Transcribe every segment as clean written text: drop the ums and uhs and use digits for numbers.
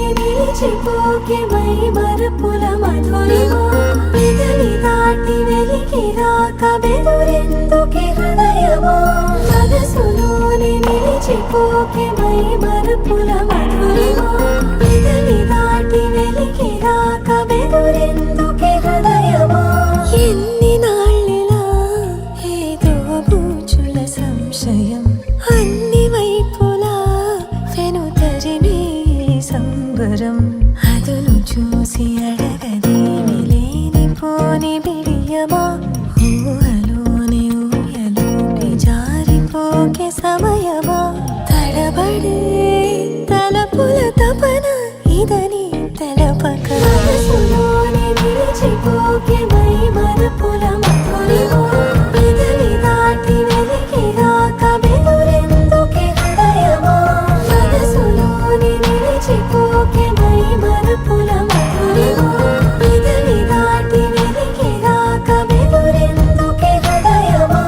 నిలిచిపోకే my మరపుల Madhurima పెదవి దాటి వెలికి రాక బెదురెందుకే హృదయమా మనసులోనే నిలిచిపోకే మై మరపుల మధురిమా పెదవి దాటి వెలికి రాక బెదురెందుకే హృదయమా ఎన్ని నాళ్ళిలా ఏదో బూచుల సంశయం అన్ని వైపులా వెనుతరినే సంబరం అదును చూసి అడగదేమి లేనిపోని బిడియమా ఊహలోని ఊయలోకి జారిపోకే సమయమా తడబడే తలపుల తపన ఇదని తెలపక మనసులోని నిలిచిపోకే మై మరపుల మధురిమా పెదవి దాటి వెలికి రాక బెదురెందుకే హృదయమా మనసులోని నిలిచిపోకే మై మరపుల మధురిమా పెదవి దాటి వెలికి రాక బెదురెందుకే హృదయమా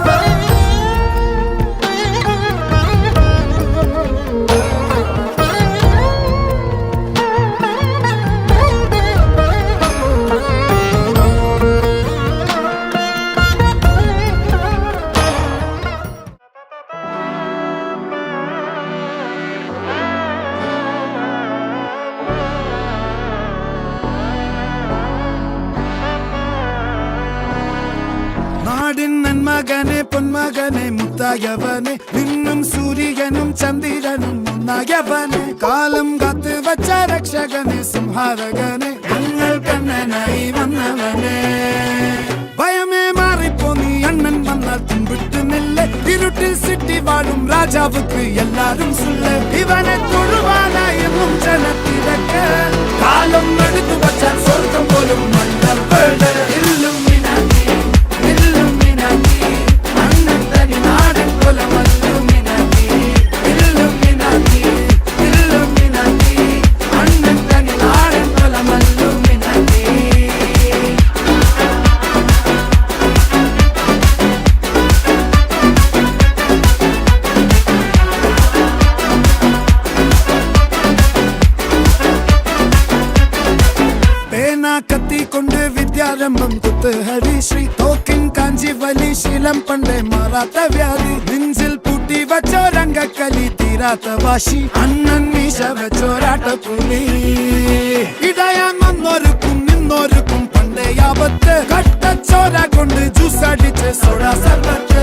നാടിൻ നന്മകനെ പൊന്മകനെ മുത്തായവനെ നിന്നും സൂര്യനും ചന്ദ്രനും ഒന്നായവനെ കാലം കാത്ത് വച്ച രക്ഷകനെ സംഹാരകനെ ഞങ്ങൾ കണ്ണനായി വന്നവനെ ഭയമേ മാറിപ്പോ നീ അണ്ണൻ വന്നാൽ തുമ്പിട്ട് നെല്ല് ഇരുട്ടിൽ സിറ്റി വാഴും രാജാവുക്ക് എല്ലാരും സുല്ല് ഇവനെ തൊഴുവാനായി ജനത്തിരക്ക് കാലം എടുത്തു വച്ചാൽ സ്വർഗം പോലും മണ്ണ ഇല്ലും കത്തിക്കൊണ്ട് വിദ്യാരംഭം കുത്ത് ഹരിശ്രീ തോക്കിൻ കാഞ്ചി വലി ശീലം പണ്ടേ മാറാത്ത വ്യാധി നെഞ്ചിൽ പൂട്ടി വച്ചോരംഗക്കലി തീരാത്ത വാശി അണ്ണൻ മീശ വെച്ചോരാട്ട പുലി ഇടയാൻ വന്നോർക്കും നിന്നോർക്കും പണ്ടേ ആപത്ത് കട്ടച്ചോര കൊണ്ട് ജ്യൂസ് അടിച്ച് സോഡ സർബത്ത്